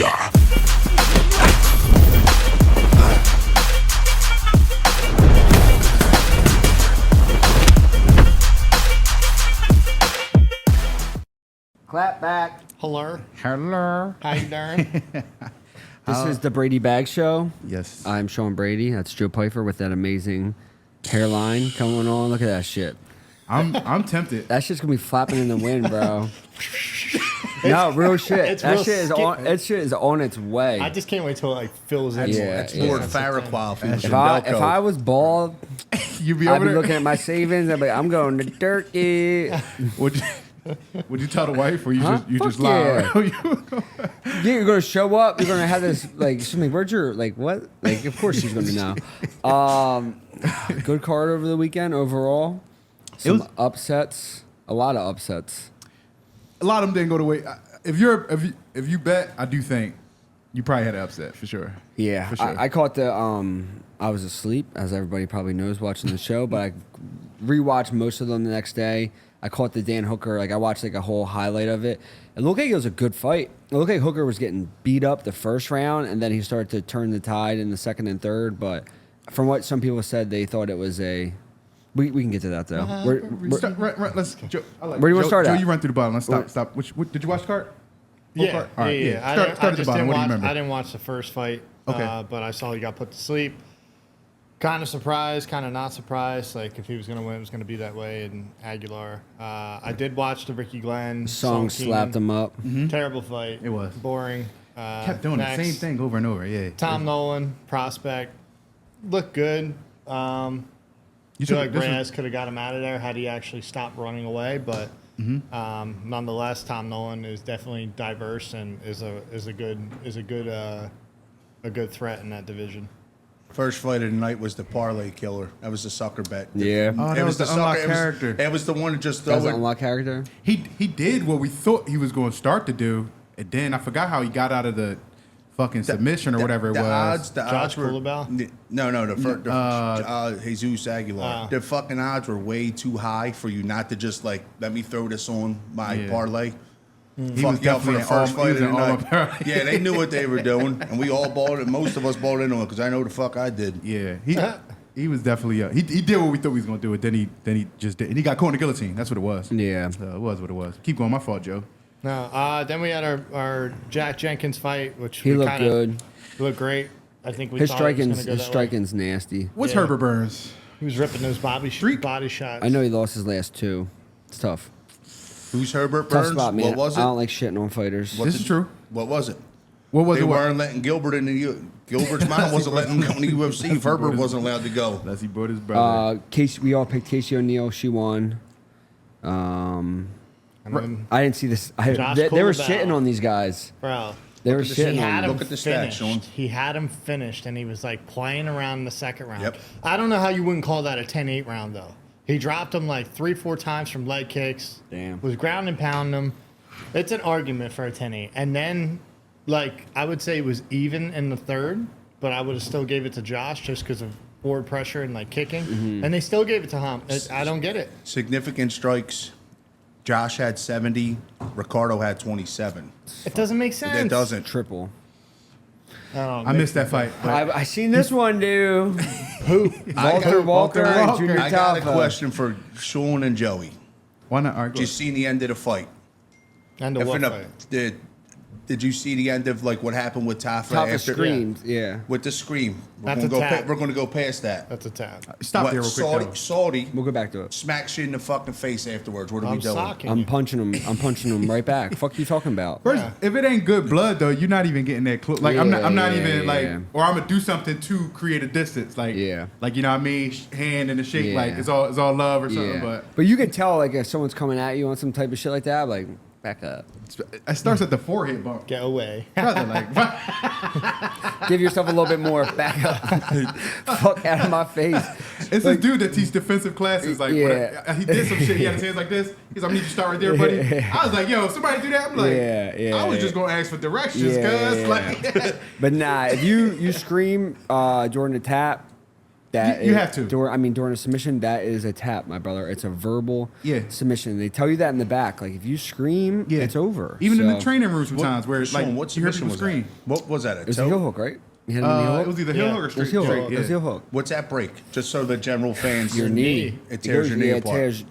Hallelujah. Clap back. Hello. Hello. How you doing? This is the Brady Bag Show. Yes. I'm Sean Brady. That's Joe Pyfer with that amazing hairline coming on. Look at that shit. I'm tempted. That shit's gonna be flapping in the wind, bro. No, real shit. It's That real shit is on. That shit is on its way. I just can't wait till it like fills in. Yeah, That's Lord yeah. Farquhar from If I was bald, You be I'd over be there. looking at my savings. I'd be like, I'm going to Turkey. Would you tell the wife, or you Huh? just Fuck lie? Yeah, you're gonna show up. You're gonna have this like something. Where's your like what? Like, of course she's gonna know. Good card over the weekend overall. Some was- upsets. A lot of upsets. A lot of them didn't go the way. If you bet, I do think you probably had an upset for sure. Yeah, For sure. I caught the. I was asleep, as everybody probably knows, watching the show. But I rewatched most of them the next day. I caught the Dan Hooker. Like I watched like a whole highlight of it. It looked like it was a good fight. It looked like Hooker was getting beat up the first round, and then he started to turn the tide in the second and third. But from what some people said, they thought it was a. We can get to that though. Let's. Joe, Where do you want to start Joe, at? you run through the bottom. Let's stop. Which did you watch the card? Yeah, All right, yeah. Start I at the just bottom. didn't What do you watch. remember? I didn't watch the first fight. Okay. But I saw he got put to sleep. Kind of surprised, kind of not surprised. Like if he was gonna win, it was gonna be that way. And Aguilar. I did watch the Ricky Glenn Song slapped him up. Terrible fight. It was. boring. Kept doing next, the same thing over and over. Yeah. Tom Nolan, prospect, looked good. You I feel took- like this was- Reyes could have got him out of there had he actually stopped running away. But nonetheless, Tom Nolan is definitely diverse and is a good threat in that division. First fight of the night was the parlay killer. That was the sucker bet. Yeah. Oh, that was the unlocked character. It was the one to just That throw was an it. unlock character. He did what we thought he was going to start to do, and then I forgot how he got out of the fucking submission or whatever it was. The Josh odds were Kulabau? no, Jesus Aguilar. The fucking odds were way too high for you not to just like let me throw this on my Yeah. parlay. He Fuck was you out for definitely the first he fight was of the an all-up night. parlay. Yeah, they knew what they were doing, and we all bought it. Most of us bought into it because I know the fuck I did. Yeah, he was definitely he did what we thought he was gonna do. It then he just did, and he got caught in the guillotine. That's what it was. Yeah. So it was what it was. Keep going. My fault, Joe. No, then we had our Jack Jenkins fight, which He we looked kinda good. looked great. I think we His thought it was gonna striking's go his that way. striking's nasty. What's Yeah. Herbert Burns? He was ripping those body shots. I know he lost his last two. It's tough. Who's Herbert Tough Burns? spot, man. What was I it? don't like shitting on fighters. This is true. What was it? What was They it? weren't letting Gilbert in the Gilbert's mom wasn't letting him go in the UFC. If Herbert wasn't allowed to go. Unless he brought his brother. Casey, we all picked Casey O'Neill. She won. And then, I didn't see this. Josh They were Kulabau. shitting on these guys. bro, They were at the shitting he on had them. him Look at the stats, Sean. finished. He had him finished, and he was like playing around in the second round. Yep. I don't know how you wouldn't call that a 10-8 round though. He dropped him like 3-4 times from leg kicks. Damn. Was ground and pounding him. It's an argument for a 10-8. And then, like, I would say it was even in the third, but I would have still gave it to Josh just because of forward pressure and like kicking. Mm-hmm. And they still gave it to him. I don't get it. Significant strikes. Josh had 70. Ricardo had 27. It doesn't make sense. It doesn't. Triple. I missed that fight. but I seen this one, dude. Who? Walter, and Junior I got a Tabatha. question for Sean and Joey. Why not argue? Did you see the end of the fight? And the what If in fight? Did you see the end of like what happened with Tafa Tabatha after screamed. Yeah. with the scream? That's a tap. We're gonna go past that. That's a tap. Stop there real quick. though. Saudi We'll go back to it. smacks you in the fucking face afterwards. What are we I'm doing? socking I'm you. punching him. I'm punching him right back. Fuck you talking about? First, Yeah. if it ain't good blood though, you're not even getting that close. Like I'm not Yeah, even yeah, like, yeah. or I'm gonna do something to create a distance. Like Yeah. like you know what I mean, hand and the shake. Yeah. Like it's all love or something. Yeah. But you can tell like if someone's coming at you on some type of shit like that, like back up. it starts at the forehead bump. Get away. Brother, like Give yourself a little bit more. Back up. Fuck out of my face. it's a dude that teaches defensive classes. Like Yeah. he did some shit. He had his hands like this. He's like, I need you to start right there, buddy. I was like, yo, somebody do that. I'm like, Yeah, I was just gonna ask for directions, Yeah, cuz yeah. like. But nah, if you scream during the tap, that You have to. During a submission, that is a tap, my brother. It's a verbal submission. They tell you that in the back. Like if you scream, it's over. Even in the training room sometimes, where Sean, like what you heard submission people was scream. that? What was that? It was a heel hook, right? You hit him in the heel It hook? was either heel hook or It was straight. heel hook. straight, It was heel hook. What's that break? Just so the general fans. Your knee. It tears your knee It apart.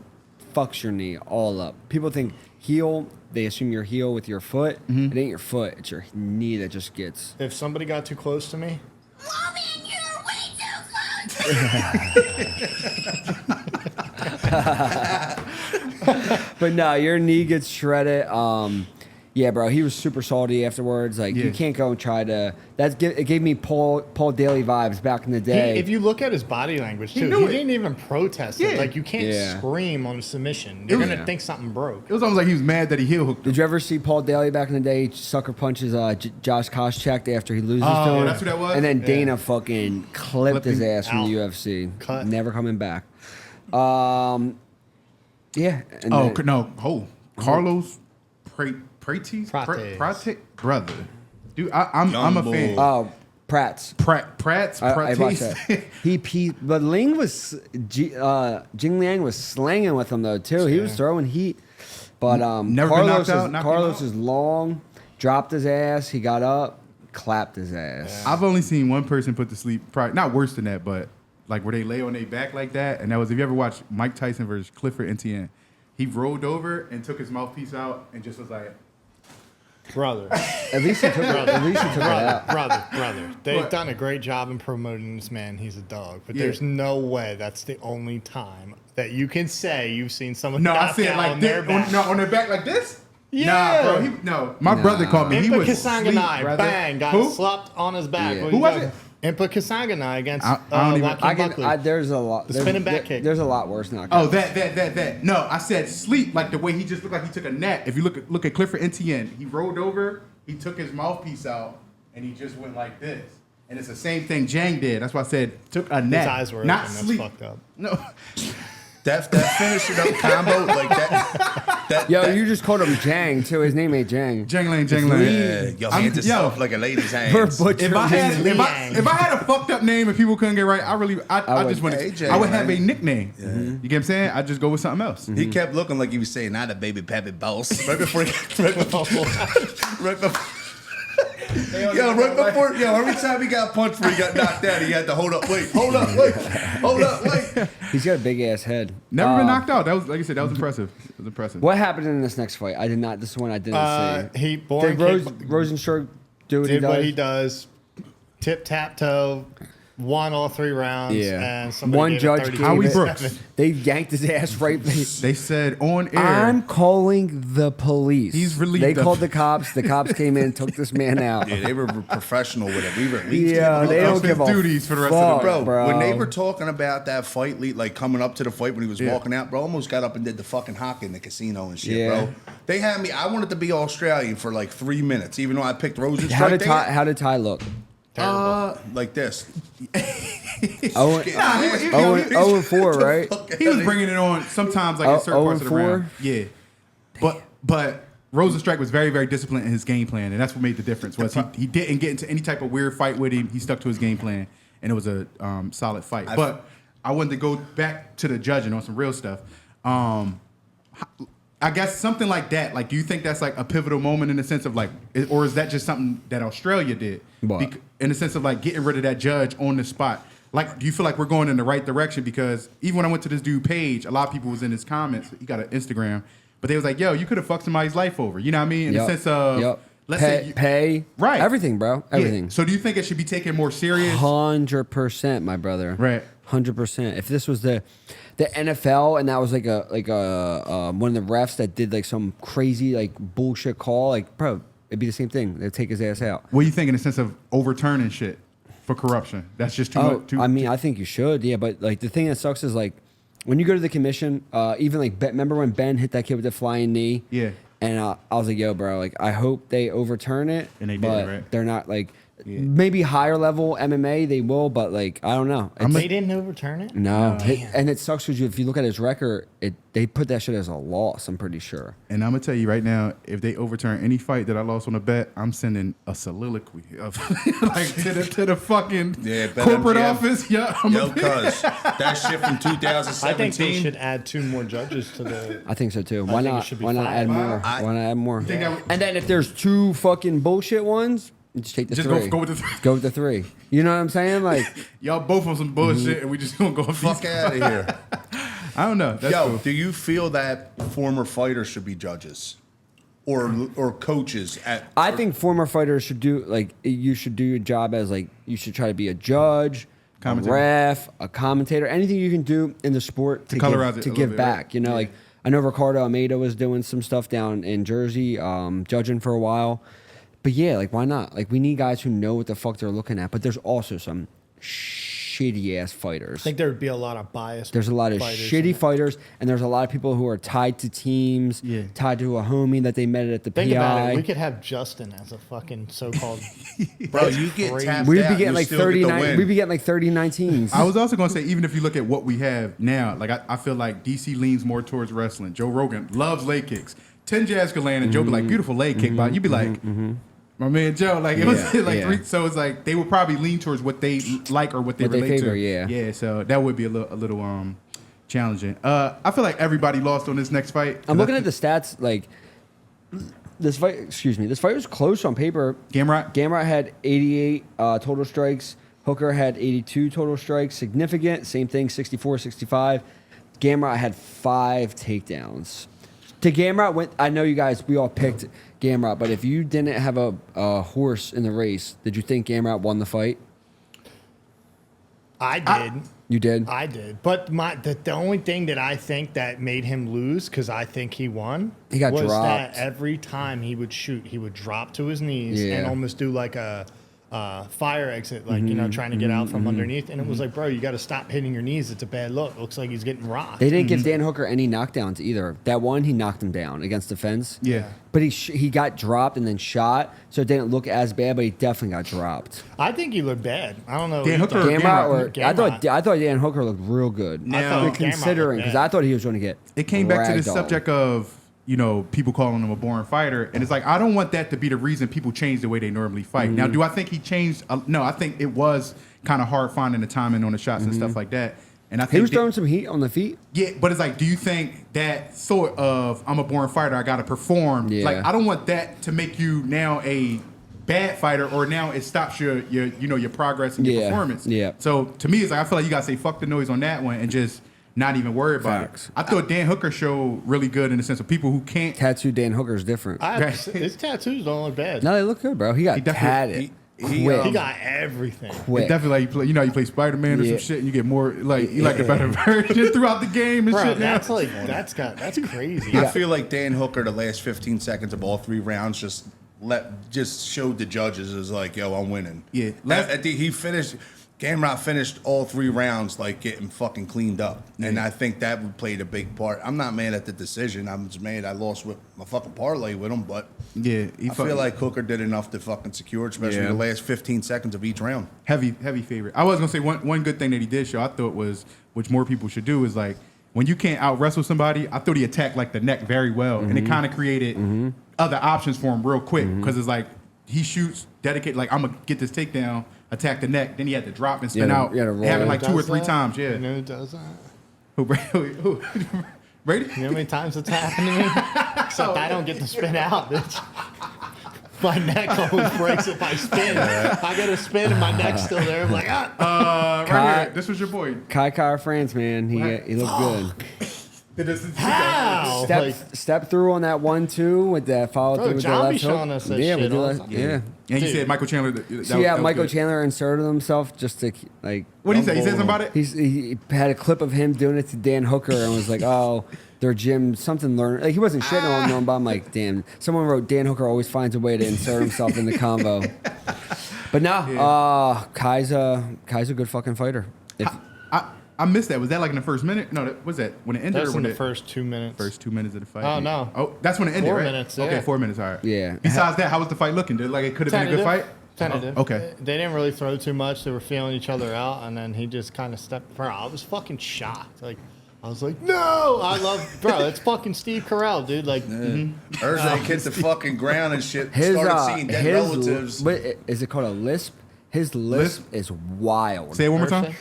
fucks your knee all up. People think heel. They assume your heel with your foot. Mm-hmm. It ain't your foot. It's your knee that just gets. If somebody got too close to me, Logan, you're way too close. But no, your knee gets shredded. Yeah, bro, he was super salty afterwards. Like you can't go and try to. It gave me Paul Daly vibes back in the day. if you look at his body language too, knew he it. didn't even protest it. Yeah. Like you can't Yeah. scream on a submission. You're gonna think something broke. It was almost like he was mad that he heel hooked. Did you ever see Paul Daly back in the day sucker punches Josh Koscheck after he loses to him? That's who that was? And then Dana fucking clipped his him ass from out. the UFC. Cut. Never coming back. Yeah. And Oh then- no! Oh, Carlos Prates, brother, dude, I'm a fan. Oh, Pratt's. Pratt's, I watched that. But Ling was Jing Liang was slanging with him though too. He was throwing heat. But Never been knocked out, knocked him Carlos out? is long, dropped his ass. He got up, clapped his ass. I've only seen one person put to sleep, probably not worse than that, but like where they lay on their back like that, and that was if you ever watched Mike Tyson versus Clifford NTN. He rolled over and took his mouthpiece out and just was like, Brother, At least he took it. At least he took it out. brother. They've What? done a great job in promoting this man. He's a dog, but Yeah. there's no way that's the only time that you can say you've seen someone no, I knock said out like on this, their back. on their back like this. Yeah. Nah, bro. No, my brother called me. He Impa was asleep, Kasanganai, brother. bang, got Who? slapped on his back. Yeah. What Who you was got? it? Impa Kasanganai against I don't even- Joaquin Buckley. There's a lot. There's, spinning back kick. There's a lot worse knockouts. Oh, that. No, I said sleep, like the way he just looked like he took a nap. If you look at Clifford NTN, he rolled over, he took his mouthpiece out, and he just went like this. And it's the same thing Jang did. That's why I said took a nap. His eyes were not open. sleep. That's fucked up. No, That finishing up combo like that. Yo, you just called him Jang too. His name ain't Jang. Jang Lane. Yeah, your hand is soft like a lady's hands. We're butchering If I his name. if I had a fucked up name and people couldn't get right, I would- just want Hey, to. Jay, I would have a man. nickname. You get what I'm saying? I just go with something else. He kept looking like he was saying, "Not a baby pappy boss." Right before, right before. Every time he got punched or he got knocked out, he had to hold up, wait. He's got a big ass head. Never been knocked out. That was like I said. That was impressive. It was impressive. What happened in this next fight? I did not. This is one I didn't see. He Did boring Rosenstruck do what he did does? what he does. Tip tap toe, won all 3 rounds. Yeah. And somebody One gave it judge 32 gave Howie it. Brooks. They yanked his ass right. They said on air. I'm calling the police. He's relieved They of- called the cops. The cops came in, took this man out. Yeah, they were professional with it. We released Yeah, him. they That's don't give his a duties for the rest of the fuck, Bro, when they were talking about that fight, like coming up to the fight when he was Yeah. walking out, bro, almost got up and did the fucking hockey in the casino and shit, Yeah. bro. They had me. I wanted to be Australian for like 3 minutes, even though I picked Rosenstruck. How did Ty look? Like this. Oh, Nah, he- 4, right? He was bringing it on sometimes, like in certain parts of the 0-4? round. Yeah, but Rosenstruck was very, very disciplined in his game plan, and that's what made the difference. Was he didn't get into any type of weird fight with him. He stuck to his game plan, and it was a solid fight. But I wanted to go back to the judging on some real stuff. I guess something like that. Like, do you think that's like a pivotal moment in the sense of like, or is that just something that Australia did? What? In the sense of like getting rid of that judge on the spot. Like, do you feel like we're going in the right direction? Because even when I went to this dude page, a lot of people was in his comments. He got an Instagram, but they was like, "Yo, you could have fucked somebody's life over." You know what I mean? In the sense of, let's say, pay, right, everything, bro, everything. Yeah. So, do you think it should be taken more serious? 100%, my brother. Right. 100%. If this was the NFL and that was like a one of the refs that did like some crazy like bullshit call, like bro, it'd be the same thing. They'd take his ass out. What do you think in the sense of overturning shit for corruption? That's just too much. I mean, I think you should, yeah. But like the thing that sucks is like when you go to the commission, even like remember when Ben hit that kid with the flying knee? Yeah. And I was like, yo, bro, like I hope they overturn it. And they did, but right? They're not like maybe higher level MMA they will, but like I don't know. They didn't overturn it? No, and it sucks because if you look at his record, they put that shit as a loss. I'm pretty sure. And I'm gonna tell you right now, if they overturn any fight that I lost on a bet, I'm sending a soliloquy of like to the fucking corporate office. Yeah, cuz that shit from 2017. I think they should add 2 more judges to the. I think so too. I Why think it not? should be Why not 5. add more? Why not add more? Yeah. And then if there's 2 fucking bullshit ones, just take the Just 3. go with the 3. Go with the 3. You know what I'm saying? Like Y'all both on some bullshit, and we just gonna go Fuck out of here. I don't know. That's Yo, cool. do you feel that former fighters should be judges, or coaches at? I think former fighters should do you should do your job as like you should try to be a judge, Commentator. a ref, a commentator, anything you can do in the sport to colorize give, it to a give little bit, back. right? You know, like I know Ricardo Almeida was doing some stuff down in Jersey, judging for a while. But yeah, like why not? Like we need guys who know what the fuck they're looking at. But there's also some shitty ass fighters. I think there would be a lot of bias. There's a lot of shitty fighters, and there's a lot of people who are tied to teams, tied to a homie that they met at the Think PI. about it. We could have Justin as a fucking so-called. Bro, you get crazy. tapped We'd out, be getting you like still get the 39. win. We'd be getting like 30-19s. I was also gonna say, even if you look at what we have now, like I feel like DC leans more towards wrestling. Joe Rogan loves leg kicks. 10 Jacqueline and Joe be like, beautiful leg kick, but you'd be like, my man Joe, like it was like yeah. so it's like they would probably lean towards what they like or what they What they relate favor, to. yeah. Yeah, so that would be a little challenging. I feel like everybody lost on this next fight. I'm looking at the stats. Like this fight, this fight was close on paper. Gamrot had 88 total strikes. Hooker had 82 total strikes. Significant, same thing, 64, 65. Gamrot had 5 takedowns. To Gamrot, I know you guys, we all picked Gamrot, but if you didn't have a horse in the race, did you think Gamrot won the fight? I did. You did? I did. But the only thing that I think that made him lose, because I think he won, He got was dropped. that every time he would shoot, he would drop to his knees Yeah. and almost do like a fire exit, like, trying to get out from underneath. And it was like, bro, you got to stop hitting your knees. It's a bad look. Looks like he's getting rocked. They didn't give Dan Hooker any knockdowns either. That one, he knocked him down against the fence. Yeah. But he got dropped and then shot, so it didn't look as bad, but he definitely got dropped. I think he looked bad. I don't know. Dan Hooker or Gamrot or Gamrot. I thought Dan Hooker looked real good. Now- I thought Considering, Gamrot because looked I thought he was going to get It came back to the ragdolled. subject of, people calling him a boring fighter. And it's like, I don't want that to be the reason people change the way they normally fight. Now, do I think he changed? No, I think it was kind of hard finding the timing on the shots and stuff like that. And I think He was throwing some heat on the feet. yeah, but it's like, do you think that thought of I'm a born fighter, I got to perform? Yeah. Like, I don't want that to make you now a bad fighter, or now it stops your progress and your Yeah, performance. yeah. So to me, it's like I feel like you got to say fuck the noise on that one and just not even worry about Facts. it. I thought Dan Hooker showed really good in the sense of people who can't. Tattoo Dan Hooker's different. His tattoos don't look bad. No, they look good, bro. He got definitely- tatted. he, quick. He got everything. quick. It's definitely like you play, you play Spider-Man or Yeah. some shit, and you get more like you like the better version throughout the game and Bro, shit. Now that's crazy. I feel like Dan Hooker, the last 15 seconds of all 3 rounds, just showed the judges as like, yo, I'm winning. Yeah. He finished. Gamrot finished all 3 rounds like getting fucking cleaned up, and I think that played a big part. I'm not mad at the decision. I'm just mad I lost with my fucking parlay with him, but yeah, I feel like Hooker did enough to fucking secure it, especially Yeah. the last 15 seconds of each round. heavy favorite. I was gonna say one good thing that he did show. I thought was, which more people should do, is like when you can't out wrestle somebody. I thought he attacked like the neck very well, and it kind of created other options for him real quick because it's like he shoots dedicated. Like I'm gonna get this takedown, attack the neck. Then he had to drop and spin out. you had to roll. It happened like Does 2 or 3 that? times. Yeah. You know who does that? Who Brady? Brady? You know how many times it's happened to me? Except I don't get to spin out, bitch. My neck always breaks if I spin. I gotta spin and my neck's still there. I'm like, Right Kai- here. This was your boy. Kai France, man. He looked good. how? Step through on that 1-2 with that follow Bro, through with the John be left hook. showing us that yeah, we shit do all that. the time. Yeah. And he Dude. said Michael Chandler. So yeah, Michael Chandler inserted himself just to like. What did he say? He said something about it. He had a clip of him doing it to Dan Hooker and was like, "Oh, their gym something learned." Like he wasn't shitting on them, but I'm like, "Damn!" Someone wrote Dan Hooker always finds a way to insert himself in the combo. But no, Kai's a good fucking fighter. I missed that. Was that like in the first minute? No, that was that when it ended. That's or in when the it, first 2 minutes. first 2 minutes of the fight. Oh, no. Oh, that's when it ended, 4 right? minutes, Okay, yeah. 4 minutes. All right. Yeah. Besides that, how was the fight looking? Did like it could have been a good fight? Tentative. Okay. They didn't really throw too much. They were feeling each other out, and then he just kind of stepped. Bro, I was fucking shocked. Like, I was like, no! I love, bro, it's fucking Steve Carell, dude. Like, Herzog hit the fucking ground and shit. His, Started seeing dead relatives. What, is it called a lisp? His lisp is wild. Say it one more time.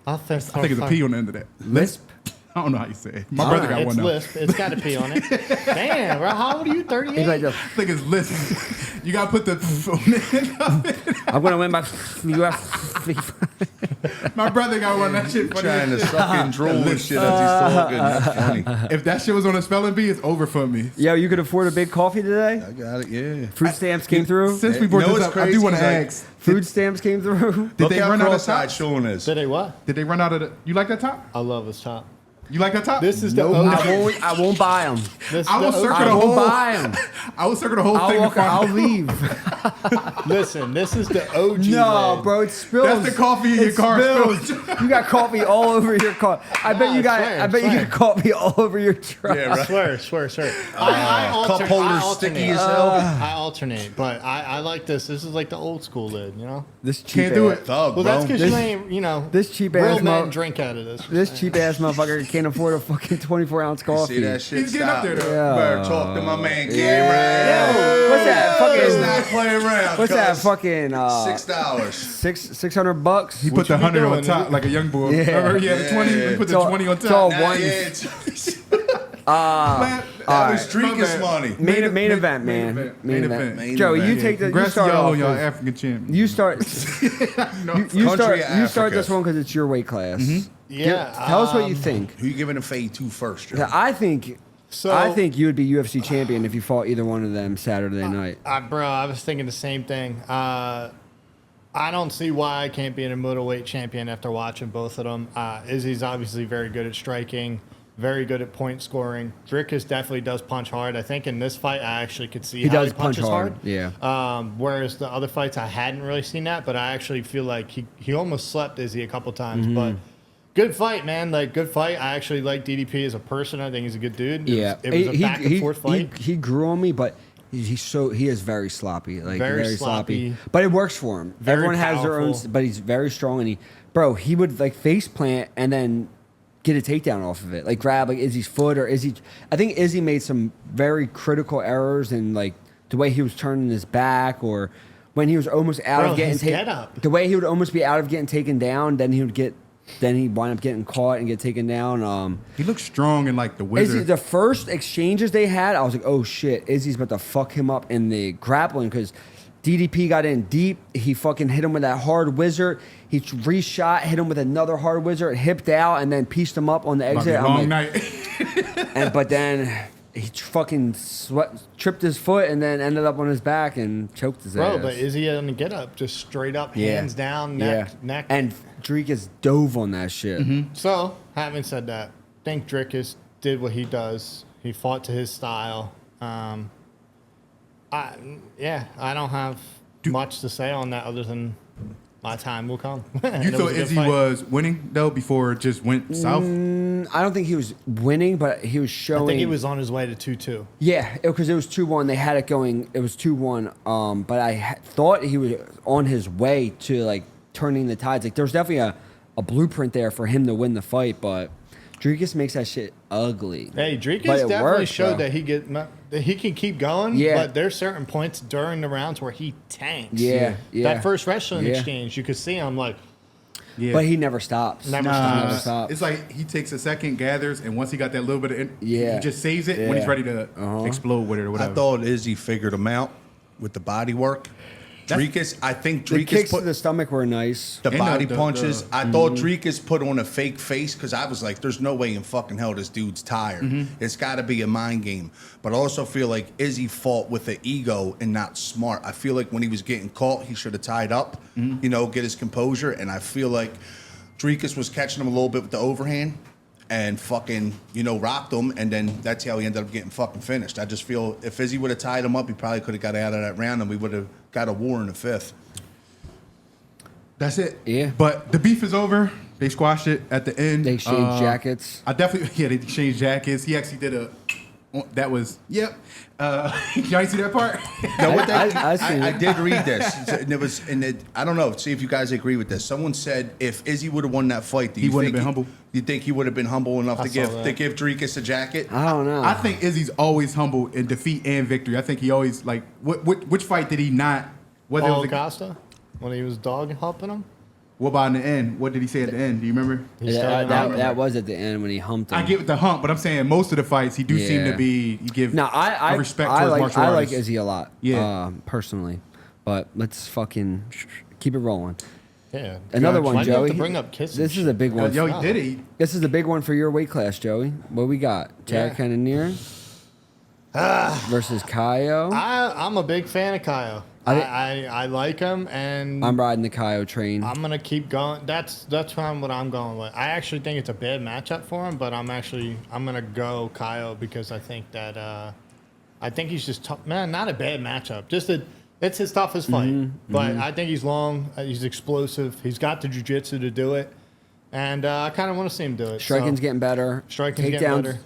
I think I think it's a P on the end of that. Lisp? I don't know how you say it. My brother got It's one though. lisp. It's got a P on it. Damn, bro, how old are you? 38? He's like, I think it's lisp. You gotta put the on the end of it. I'm gonna win my UFC. My brother got one. That shit funny. Trying to as shit. suck and drool and shit as he's talking. That's funny. If that shit was on a spelling bee, it's over for me. Yo, you could afford a big coffee today? I got it, yeah. Food stamps came through? Since we brought You know this what's up, I do crazy? want to Like, ask. Food stamps came through? Did Look they how run out of cross-eyed top? Sean is. Did they what? Did they run out of the? You like that top? I love his top. You like that top? This is the Nope, OG. I won't buy them. This I will the OG. circle I the won't whole. buy them. I will circle the whole thing. to find I'll out. leave. Listen, this is the OG. No, lid. bro, it spills. That's the coffee in your It car. spills. You got coffee all over your car. I bet Nah, you got. swear, I bet you swear. got coffee all over your truck. Yeah, right. Swear. I Cup holder sticky as hell. I alternate, but I like this. This is like the old school lid, you know? This cheap Can't do ass- it. Thug, Well, bro. that's because you ain't, you know, This cheap real ass men mo- drink out of this. This cheap ass motherfucker can't afford a fucking 24-ounce coffee. See that shit? He's getting up there, though. Yeah. Better talk to my man, Cameron. Yo, what's that Let's fucking? not play around. What's that cuz. fucking? $6. $600. He put the you 100 on doing? top like a young boy. Yeah. Remember he had the 20. Yeah. He put It's the all- 20 on it's all top. Nah, one- yeah, it's- Man, that was my Drika's bad. money. Main event, man. Main event. Main Joey, you event. take the. You Congrats to start y'all off. on y'all with- African champion. You start. No, You Country start. of You start Africa. this one because it's your weight class. Yeah. Tell us what you think. Who you giving a fade to first, Joe? Yeah, I think you would be UFC champion if you fought either one of them Saturday night. Bro, I was thinking the same thing. I don't see why I can't be a middleweight champion after watching both of them. Izzy's obviously very good at striking, very good at point scoring. Drickus definitely does punch hard. I think in this fight, I actually could see He how does he punches punch hard, yeah. Whereas the other fights, I hadn't really seen that, but I actually feel like he almost slept Izzy a couple times. Mm-hmm. But good fight, man. Like, good fight. I actually like DDP as a person. I think he's a good dude. Yeah, It was a back and forth fight. He grew on me, but he is very sloppy, like Very very sloppy. sloppy. But it works for him. Very Everyone has their own, powerful. but he's very strong, and he would like face plant and then get a takedown off of it, like grab like Izzy's foot or Izzy. I think Izzy made some very critical errors in like the way he was turning his back or when he was almost out Bro, of getting his taken. getup. The way he would almost be out of getting taken down, then he'd wind up getting caught and get taken down. He looks strong in like the Izzy, wizard. the first exchanges they had, I was like, oh shit, Izzy's about to fuck him up in the grappling because DDP got in deep. He fucking hit him with that hard wizard. He re-shot, hit him with another hard wizard, hipped out, and then pieced him up on the About to be exit. a I'm long like- night. but then he fucking tripped his foot and then ended up on his back and choked his Bro, ass. but Izzy on the get up, just straight up, Yeah. hands down, neck. And Dricus dove on that shit. So, having said that, I think Drickus did what he does. He fought to his style. I don't have much to say on that other than my time will come. And You it thought was a good Izzy fight. was winning though before it just went south? I don't think he was winning, but he was showing. I think he was on his way to 2-2. Yeah, because it was 2-1. They had it going. It was 2-1. But I thought he was on his way to like turning the tides. Like there was definitely a blueprint there for him to win the fight, but Dricus makes that shit ugly. Hey, But Dricus it definitely worked, showed bro. that he can keep going. Yeah. But there's certain points during the rounds where he tanks. Yeah. That first wrestling Yeah. exchange, you could see him like, Yeah. But he never stops. Never He stops. never stops. It's like he takes a second, gathers, and once he got that little bit of, Yeah. he just saves it when he's Yeah. ready to explode with it or I whatever. thought Izzy figured him out with the body work. Dricus, I think the Dricus kicks put to the stomach were nice. the And body the- punches. the- I thought Dricus put on a fake face because I was like, "There's no way in fucking hell this dude's tired. It's got to be a mind game." But I also feel like Izzy fought with the ego and not smart. I feel like when he was getting caught, he should have tied up, get his composure. And I feel like Dricus was catching him a little bit with the overhand and fucking, rocked him. And then that's how he ended up getting fucking finished. I just feel if Izzy would have tied him up, he probably could have got out of that round and we would have got a war in the fifth. That's it. Yeah. But the beef is over. They squashed it at the end. They exchanged jackets. I definitely, they exchanged jackets. He actually did a That was yep. Y'all see that part? No, what they- I seen I it. did read this, and it was, I don't know. See if you guys agree with this. Someone said if Izzy would have won that fight, He wouldn't have been humble. You think he would have been humble enough I to saw that. give Dricus a jacket? I don't know. I think Izzy's always humble in defeat and victory. I think he always like which fight did he not? Whether it Paul was Costa when he was dog helping him. what about in the end? What did he say at the end? Do you remember? He Yeah, started that, out- that was at the end when he humped him. I get with the hump, but I'm saying most of the fights he do seem Yeah. to be you give No, I a respect I towards like martial I like artists. Izzy a lot. Yeah. Personally, but let's fucking keep it rolling. Yeah. Another one, Why do you have Joey. to bring up kissing? This is a big one. Yo, he did it. This is a big one for your weight class, Joey. What we got? Jack Yeah. Cannonier versus Caio. I'm a big fan of Caio. I like him, and I'm riding the Caio train. I'm gonna keep going. That's kind of what I'm going with. I actually think it's a bad matchup for him, but I'm gonna go Caio because I think that I think he's just tough. Man, not a bad matchup. It's his toughest fight, but I think he's long. He's explosive. He's got the jiu-jitsu to do it, and I kind of want to see him do it. Striking's So, getting better. Striking's getting Takedowns, better.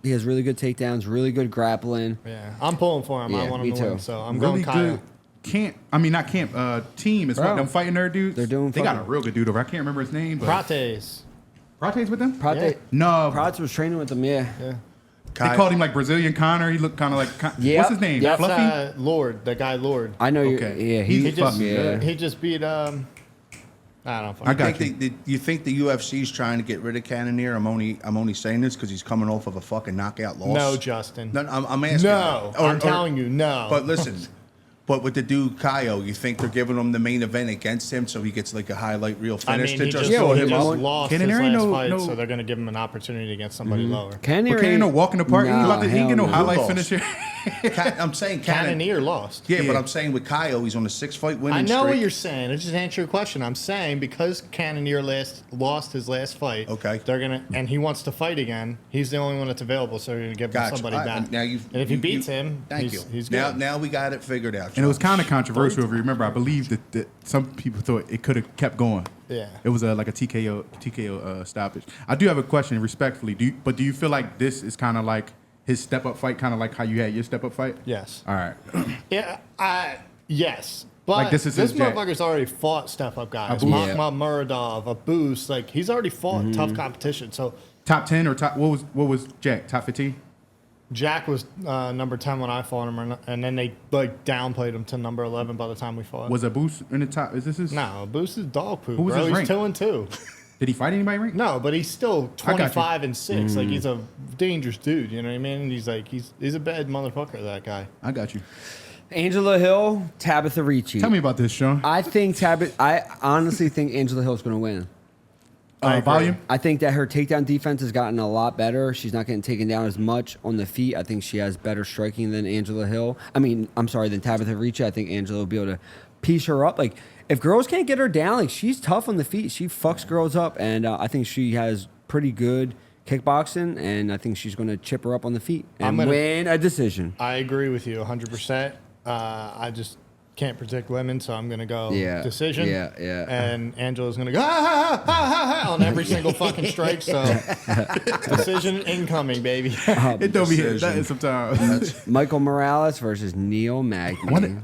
He has really good takedowns, really good grappling. Yeah, I'm pulling for him. I Yeah, want me him to win, too. so I'm Really going Caio. good team. It's Bro. what them fighting nerd dudes. They're doing They got a fucking- real good dude over. I can't remember his name. But Prates. Prate's with them? Prate, Yeah. No, Prats was training with them, yeah. Yeah. they called him like Brazilian Connor. He looked kind of like Yep. what's his name? Yep. Fluffy. That's Lord, the guy Lord. I know Okay. you. Yeah, He's He just fucking yeah. good. he just beat I don't know. I got You think the UFC is trying to get rid of Cannonier? I'm only saying this because he's coming off of a fucking knockout loss. No, Justin. No, I'm asking. No, I'm telling you, no. But listen, but with the dude Caio, you think they're giving him the main event against him so he gets like a highlight reel I finish mean, to he just just, throw he him just up? lost his Cannonier last ain't fight, no- so they're going to give him an opportunity against somebody lower. Cannonier But can't no walk in the park. Nah, he ain't get no hell no. highlight Who finisher. I'm saying Cannon. Cannonier lost. Yeah, but Yeah. I'm saying with Caio, he's on a 6-fight winning I know streak. what you're saying. I just answer your question. I'm saying because Cannonier lost his last fight, Okay. they're gonna and he wants to fight again. He's the only one that's available, so they're gonna give him Gotcha. somebody All right, back. now and if he beats him, thank he's, you. he's good. Now we got it figured out. And it was kind of controversial. If you remember, I believe that some people thought it could have kept going. Yeah. It was like a TKO stoppage. I do have a question, respectfully. Do you feel like this is kind of like his step up fight, kind of like how you had your step up fight? Yes. All right. Yeah. Yes. But Like, this is his jack. motherfucker's already fought step up guys. Abu- Yeah. Makhmud Muradov, a Boost. Like he's already fought Mm-hmm. tough competition. So Top 10 or top? What was Jack? Top 15? Jack was number 10 when I fought him, and then they like downplayed him to number 11 by the time we fought. Was a boost in the top? Is this his? No, Boost is dog poop, Who was bro. his He's rank? 2-2. Did he fight anybody ranked? No, but he's still I got you. 25 and 6. Like he's a dangerous dude. You know what I mean? And he's like he's a bad motherfucker. That guy. I got you. Angela Hill, Tabatha Ricci. Tell me about this, Sean. I honestly think Angela Hill's going to win. I agree. Volume. I think that her takedown defense has gotten a lot better. She's not getting taken down as much on the feet. I think she has better striking than Angela Hill. Than Tabatha Ricci. I think Angela will be able to piece her up. Like, if girls can't get her down, like, she's tough on the feet. She fucks girls up, and I think she has pretty good kickboxing, and I think she's going to chip her up on the feet and win a decision. I agree with you 100%. I just can't predict women, so I'm going to go decision. Yeah. And Angela's going to go on every single fucking strike. So decision incoming, baby. It don't be hit. Decision. That is sometimes. Michael Morales versus Neil Magny.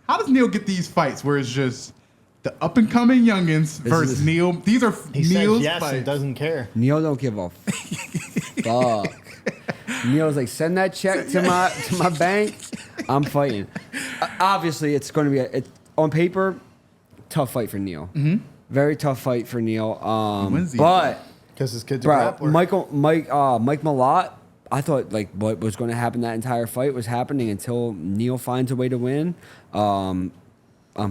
How does Neil get these fights where it's just the up and coming youngins versus is- Neil? These are He says Neil's yes and fights. doesn't care. Neil don't give a fuck. Neil's like, send that check to my bank. I'm fighting. Obviously, it's going to be on paper, tough fight for Neil. Mm-hmm. Very tough fight for Neil. When's he- But Because his kid's a bro, grappler. Mike Malott, I thought like what was going to happen that entire fight was happening until Neil finds a way to win. I'm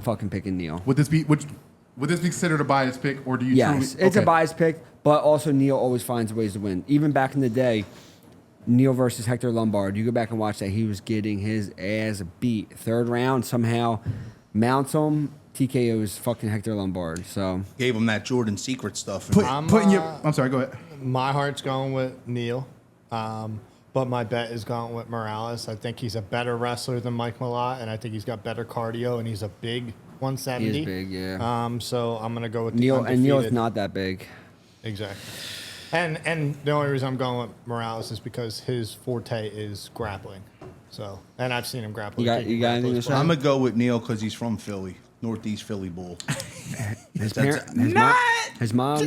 fucking picking Neil. Would this be considered a biased pick, or do you? Yes, truly, it's a biased pick, but also Neil always finds ways to win. Even back in the day, Neil versus Hector Lombard, you go back and watch that, he was getting his ass beat. Third round, somehow mounts him, TKO's fucking Hector Lombard. So Gave him that Jordan Secret stuff. I'm sorry. Go ahead. My heart's going with Neil, but my bet is going with Morales. I think he's a better wrestler than Mike Malott, and I think he's got better cardio, and he's a big 170. he is big, yeah. So I'm gonna go with the Neil is undefeated. not that big. Exactly. And the only reason I'm going with Morales is because his forte is grappling. So, and I've seen him grapple. You got anything to say? I'm gonna go with Neil because he's from Philly, Northeast Philly bull. His mom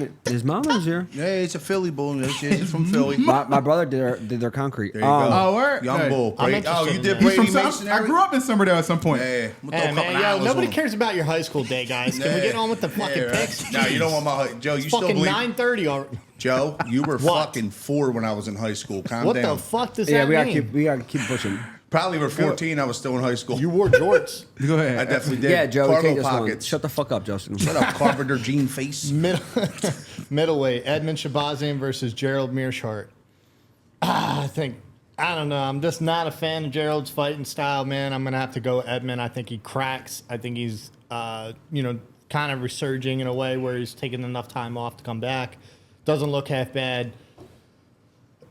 is here. Yeah, it's a Philly bull. He's from Philly. My brother did their concrete. There you go. Oh, word? Young Hey. bull. I'm Brady. Oh, interested you in did that. He's Brady from Mason. I grew up in Summerdale at some point. Yeah. We'll throw a Hey, couple man, yo, hours nobody on. cares about your high school day, guys. Can we get on with the fucking picks? No, you don't want my Joe. You It's still fucking believe 9:30 already. Joe? You were What? fucking 4 when I was in high school. Calm What down. the fuck does Yeah, that mean? we gotta keep pushing. Probably were 14. I was still in high school. You wore jorts. Go ahead. I definitely did. Yeah, Joe, Cargo take this one. pockets. Shut the fuck up, Justin. Shut up, Carpenter jean face. Middleweight, Edmen Shahbazyan versus Gerald Meerschaert. I don't know. I'm just not a fan of Gerald's fighting style, man. I'm going to have to go with Edmen. I think he cracks. I think he's, kind of resurging in a way where he's taking enough time off to come back. Doesn't look half bad.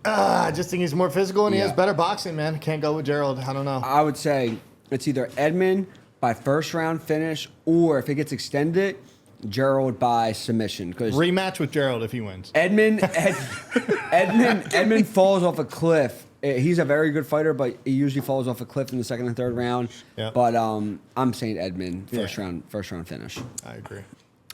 I just think he's more physical and he has better boxing, man. Can't go with Gerald. I don't know. I would say it's either Edmen by first round finish, or if it gets extended, Gerald by submission. Because Rematch with Gerald if he wins. Edmen falls off a cliff. He's a very good fighter, but he usually falls off a cliff in the second and third round. Yep. But I'm saying Edmen Yeah. first round finish. I agree.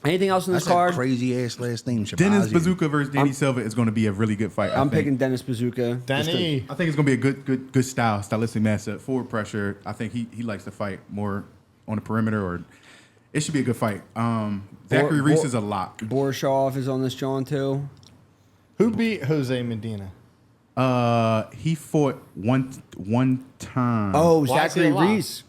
Anything else in this That's card? a crazy ass last name. Dennis Shahbazyan. Buzukja versus Danny Silva is going to be a really good fight. I I'm think. picking Dennis Buzukja. Danny. I think it's going to be a good stylistic matchup. Forward pressure. I think he likes to fight more on the perimeter, or it should be a good fight. Zachary Reese is a lock. Borshchev is on this John too. Who beat Jose Medina? He fought one time. Oh, Why is he Zachary a lock? Reese.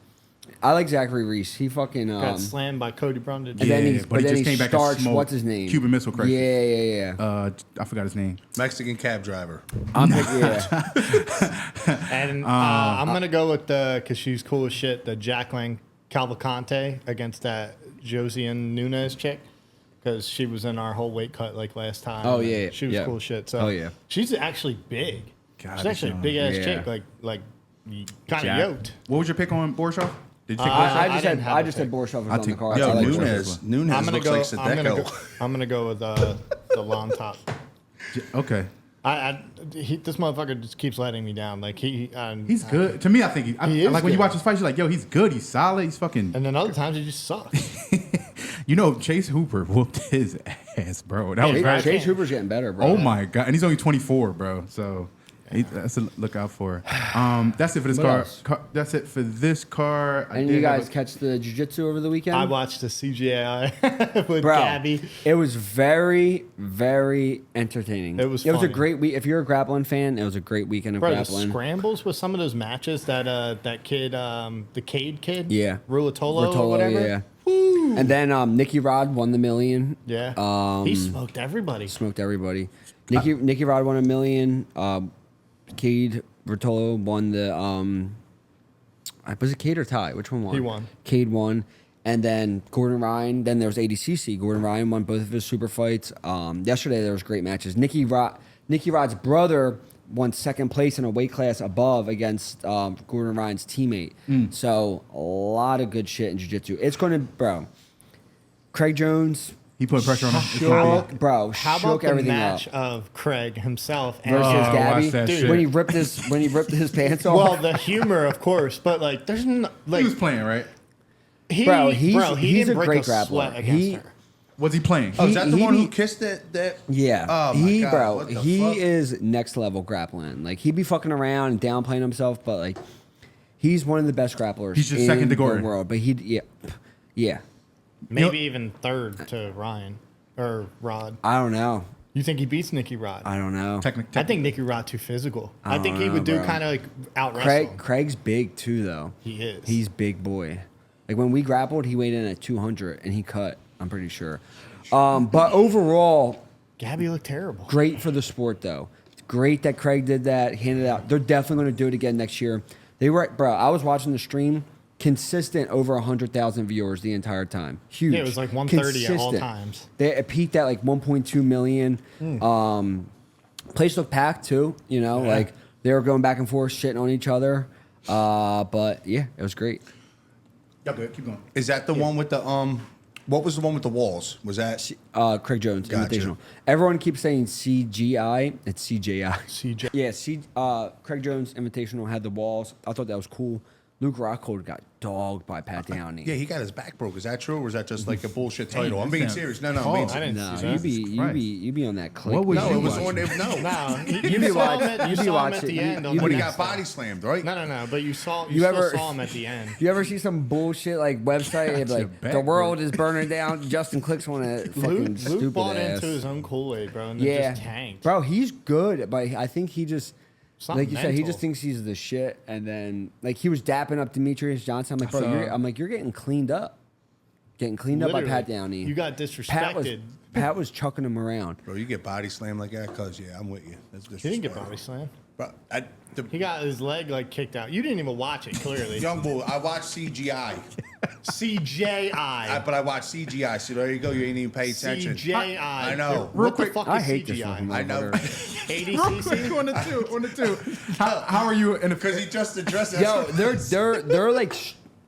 I like Zachary Reese. He fucking Got slammed by Cody Brown. Did and you? then Yeah, but he just came back and starts. smoked What's his name? Cuban Missile Crisis. Yeah. I forgot his name. Mexican cab driver. I'm picking. Yeah. And I'm gonna go with because she's cool as shit. The Jacqueline Cavalcanti against that Josiane Nunes chick, because she was in our whole weight cut like last time. Oh, yeah, she was yeah. cool as shit. So Oh, yeah. she's actually big. God, She's actually a big ass yeah. chick, like kind of Jack. yoked. What was your pick on Borshchev? Did you pick I I just didn't said have I a just said pick. Borshchev was I'll on the take- card. Yo, I like Nunes. Nunes I'm gonna looks go. like I'm gonna go. Sadeko. I'm gonna go with the Llontop. Okay. This motherfucker just keeps letting me down. Like He's good. To me, I think He is like when you good. watch his fights, you're like, yo, he's good. He's solid. He's fucking. And then other times he just sucks. Chase Hooper whooped his ass, bro. That was Chase- very. Chase Hooper's getting better, bro. Oh my god, and he's only 24, bro. So that's a look out for. That's it for this What card. else? That's it for this card. I And did you have guys catch the jiu-jitsu over the weekend? I watched the CGI with Bro, Gabby. it was very, very entertaining. It was a funny. great week. If you're a grappling fan, it was a great weekend of Bro, the grappling. scrambles with some of those matches that kid, the Cade kid, Yeah. Rulatolo or whatever. yeah. And then Nicky Rod won the $1 million. Yeah. He smoked everybody. Smoked everybody. Nicky Rod won $1 million. Cade Rotolo won the was it Cade or Ty? Which one won? He won. Cade won. And then Gordon Ryan. Then there was ADCC. Gordon Ryan won both of his super fights. Yesterday there was great matches. Nicky Rod's brother won second place in a weight class above against Gordon Ryan's teammate. So a lot of good shit in jiu-jitsu. It's going to, bro. Craig Jones. He put pressure on him. It's gonna be- How about shook the everything match up. of Craig himself and Versus Oh, Gabby. watch that Dude. shit. When he ripped his pants off. well, the humor, of course, but like, there's no, like he was playing, right? he he's didn't a break great a sweat grappler. against her. Was he playing? Oh, is that the he one who be- kissed that? Yeah. Oh, my God. What the he fuck? is next level grappling. Like, he be fucking around and downplaying himself, but, like, he's one of the best grapplers He's just in second to the Gordon. world. But yeah. Maybe even third to Ryan or Rod. I don't know. You think he beats Nicky Rod? I don't know. I think Nicky Rod too physical. I think he don't would know, do bro. kind of like out wrestle. Craig's big, too, though. He is. He's big boy. Like, when we grappled, he weighed in at 200, and he cut, I'm pretty sure. But overall, Gabby looked terrible. great for the sport, though. It's great that Craig did that, handed it out. They're definitely going to do it again next year. I was watching the stream, consistent over 100,000 viewers the entire time. Huge. Yeah, it was like 130 at all Consistent. times. It peaked at like 1.2 million. Place looked packed too. Like they were going back and forth, shitting on each other. But yeah, it was great. Y'all good. Keep going. Is that the one with the What was the one with the walls? Was that Craig Jones Gotcha. Invitational. Everyone keeps saying CGI. It's CJI. CJ. Yeah, Craig Jones Invitational had the walls. I thought that was cool. Luke Rockhold got dogged by Pat Downey. Yeah, he got his back broke. Is that true, or is that just like a bullshit title? I'm that being sounds serious. No, I'm being hard. I serious. didn't No, see that. you be on that click. What was No, you it was watching? on. No, No, You be saw him watching- at, you be saw him at watching- the end. you- on you the when he be- next got one. body slammed, right? No, but you still ever- saw him at the end. You ever see some bullshit like website Got your like back the world broke. is burning down? Justin clicks on it. Fucking Luke stupid bought ass. into his own Kool-Aid, bro, and then Yeah, just tanked. bro, he's good, but I think he just. Something Like you said, he mental. just thinks he's the shit, and then like he was dapping up Demetrius Johnson. I'm like, bro, you're getting cleaned up, up by Literally, Pat Downey. You got disrespected. Pat was chucking him around. Bro, you get body slammed like that, cause yeah, I'm with you. That's He didn't get disrespectful. body slammed. Bro, He got his leg like kicked out. You didn't even watch it, clearly. young bull. I watched CGI, CJI. but I watched CGI. So there you go. You ain't even pay attention. CJI. I know. What quick, the fuck I is hate this CGI? fucking I know. motherfucker. Real quick, ADCC? on the two. How are you in Because a? he just addressed that. Yo, they're like.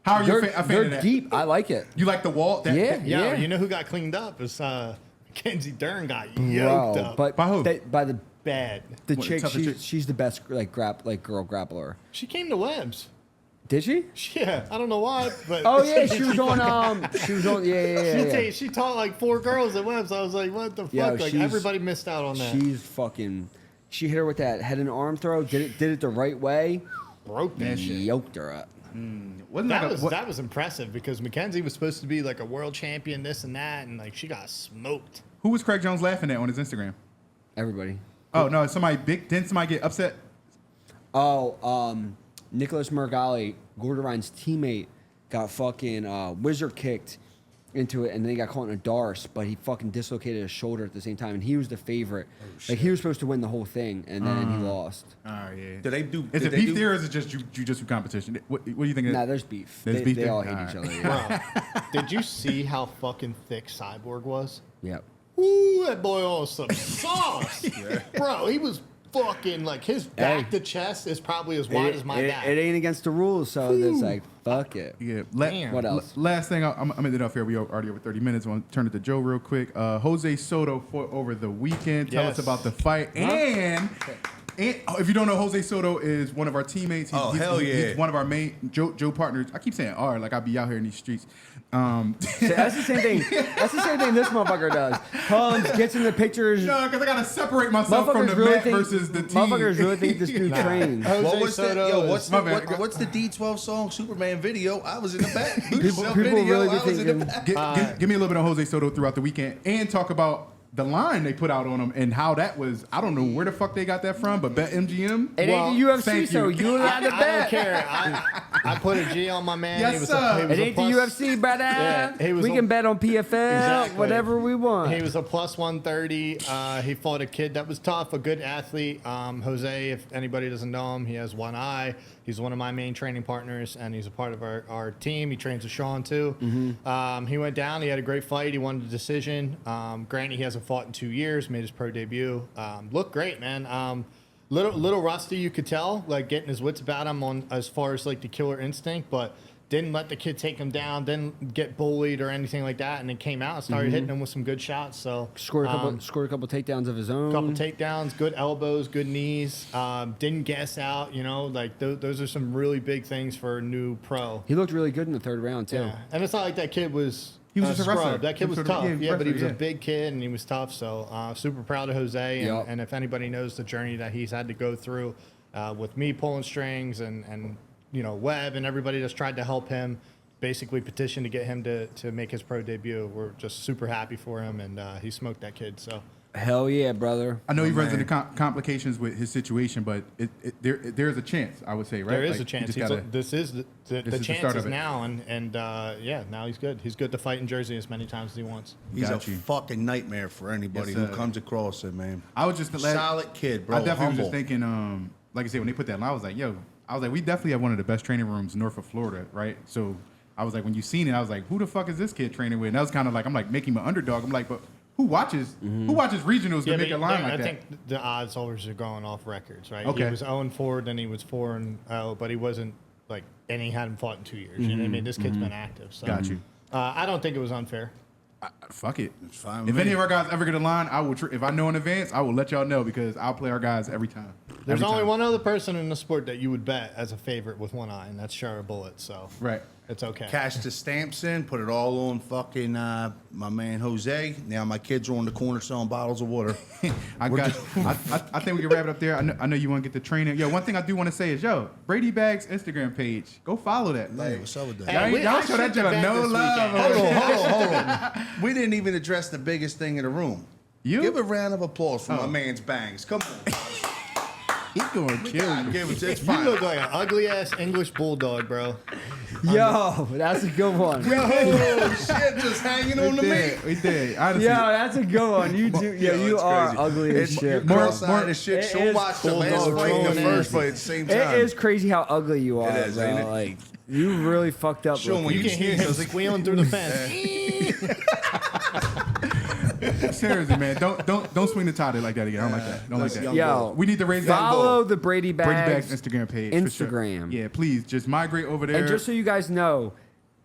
How are you They're, a fan of they're that? deep. I like it. You like the wall? That, Yeah. Yo, you know who got cleaned up? Is Mackenzie Dern got yoked Bro, up. but By who? by the bad. chick, tougher chick? she's the best like girl grappler. She came to Webs. Did she? Yeah, I don't know why, but Oh yeah, she was on. Yeah. She taught like 4 girls at Webs. I was like, what the fuck? Yo, Like she's- everybody missed out on that. She's fucking. She hit her with that head and arm throw. Did it the right way. Broke that Man, shit. Yoked her up. wasn't That like was a, what, that was impressive because Mackenzie was supposed to be like a world champion, this and that, and like she got smoked. who was Craig Jones laughing at on his Instagram? Everybody. Oh no, somebody big. Didn't somebody get upset? Oh, Nicholas Mergali, Gorderines teammate, got fucking wizard kicked into it, and then he got caught in a darce, but he fucking dislocated his shoulder at the same time, and he was the favorite. Like he was supposed to win the whole thing, and then he lost. Oh yeah. Did they do? Is did it they beef do- there, or is it just jiu-jitsu competition? What do you think? Nah, there's beef. There's they beef they there? all hate Alright. each other. Yeah. Bro, did you see how fucking thick Cyborg was? Yep. Ooh, that boy on some sauce. Bro, he was fucking like his back to chest is probably as wide as my back. It ain't against the rules, so it's like fuck it. Yeah. Damn. What else? Last thing, I'm ending it off here. We already over 30 minutes. I want to turn it to Joe real quick. Jose Soto fought over the weekend. Tell us Yes. about the fight. And if you don't know, Jose Soto is one of our teammates. Oh, hell yeah. He's one of our main Joe partners. I keep saying R, like I be out here in these streets. See, that's the same thing. That's the same thing this motherfucker does. Comes, gets in the pictures. No, because I gotta separate myself from the Motherfuckers really mat think versus the team. Motherfuckers really think this dude trains. Jose What was that? Soto Yo, is- what's My the, bad. what's the D12 song Superman video? I was in the back. People Video, really be I was in the thinking. back. Give me a little bit of Jose Soto throughout the weekend, and talk about the line they put out on him and how that was. I don't know where the fuck they got that from, but bet MGM. It Well, ain't the UFC, thank so you. you allowed to I don't bet. care. I put a G on my man. Yes, he was sir. he was It ain't the plus- UFC, brother. Yeah, he was we a- can bet on PFL, Exactly. whatever we want. He was a plus 130. He fought a kid that was tough, a good athlete. Jose, if anybody doesn't know him, he has one eye. He's one of my main training partners, and he's a part of our team. He trains with Sean, too. He went down. He had a great fight. He won the decision. Granted, he hasn't fought in 2 years, made his pro debut. Looked great, man. Little rusty, you could tell, like getting his wits about him on as far as like the killer instinct, but didn't let the kid take him down, didn't get bullied or anything like that, and then came out and started hitting him with some good shots. So Scored a couple takedowns of his own. couple takedowns, good elbows, good knees. Didn't gas out. You know, like those are some really big things for a new pro. He looked really good in the third round too. Yeah, and it's not like that kid was. He was just a scrub. wrestler. That kid He was was sort tough. of- Yeah, but he was wrestler, a big kid and he was tough. So super proud of Jose. And, Yep. and if anybody knows the journey that he's had to go through with me pulling strings and you know Webb and everybody that's tried to help him, basically petition to get him to make his pro debut. We're just super happy for him, and he smoked that kid. So Hell yeah, brother. I know he runs man. into complications with his situation, but there's a chance, I would say, right? there is Like, a chance. you just gotta- This is the is the chance start is of it. now, and yeah, now he's good. He's good to fight in Jersey as many times as he wants. He's Got a you. fucking nightmare for anybody Yes, who sir. comes across it, man. I was just Solid kid, bro. I definitely humble. was just thinking, like I said, when they put that line, I was like, we definitely have one of the best training rooms north of Florida, right? So I was like, when you seen it, I was like, who the fuck is this kid training with? And that was kind of like, I'm like making him an underdog. I'm like, but who watches regionals to make a line like I that? think the odds always are going off records, right? Okay. He was 0-4, then he was 4-0, but he wasn't like, and he hadn't fought in 2 years. You know what I mean? This kid's been active. So Got you. I don't think it was unfair. Fuck it. It's fine If with any me. of our guys ever get a line, I will. If I know in advance, I will let y'all know because I'll play our guys every time. There's Every only time. one other person in the sport that you would bet as a favorite with one eye, and that's Shara Bullet. So Right. it's okay. Cash the stamps in, put it all on fucking my man Jose. Now my kids are on the corner selling bottles of water. I think we can wrap it up there. I know you want to get the training. Yo, one thing I do want to say is, Brady Bag's Instagram page. Go follow that. Hey, what's up with that? Hey, Y'all show that shipped joint it back no this love. weekend. Hold on. We didn't even address the biggest thing in the room. You? Give a round of applause for my Oh. man's bangs. Come on. He gonna kill you. Give it. It's You fine. look like an ugly ass English bulldog, bro. Yo, that's a good one. Yo, Oh shit! Just hanging on the meat. We did. Honestly. that's a good one. You do. Yeah, you it's are crazy. ugly as It's shit. more- cross-eyed as shit. it She'll is watch the cool last dog fight and the trolling first ass. fight at the same It time. is crazy how ugly you are, is, bro. ain't it? Like you really fucked up. Show 'em looking. when You can hear him squealing through the fence. Seriously, man. Don't swing the title like that again. I don't like that. Don't like that. Yo, We need to raise that follow goal. the Brady Brady Bags Bag's Instagram page. for sure. Instagram. Yeah, please just migrate over there. And just so you guys know,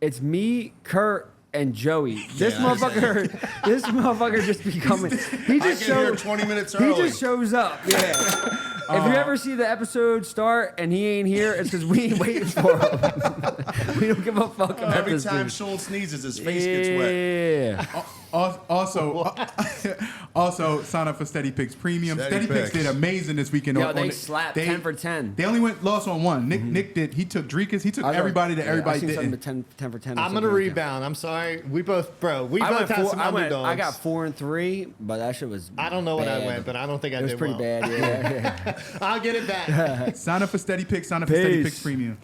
it's me, Kurt, and Joey. This motherfucker just be coming. He I just get here shows. 20 minutes He early. just shows up. Yeah. If you ever see the episode start and he ain't here, it's because we ain't waiting for him. We don't give a fuck about Every this time dude. Sean sneezes, his face gets wet. Yeah. Also, sign up for SteadyPicks Premium. SteadyPicks. SteadyPicks did amazing this weekend. Yo, they slapped 10 for 10. They only lost on one. Nick did. He took Drekas. He took everybody that everybody I seen something didn't. with 10 for 10. or I'm something gonna like that. rebound. I'm sorry. We both I had went some I underdogs. got 4 and 3, but that shit was. I don't know what I bad. went, but I don't think I It was did pretty well. bad. Yeah. I'll get it back. Sign up for SteadyPicks. Sign up for Peace. SteadyPicks Premium.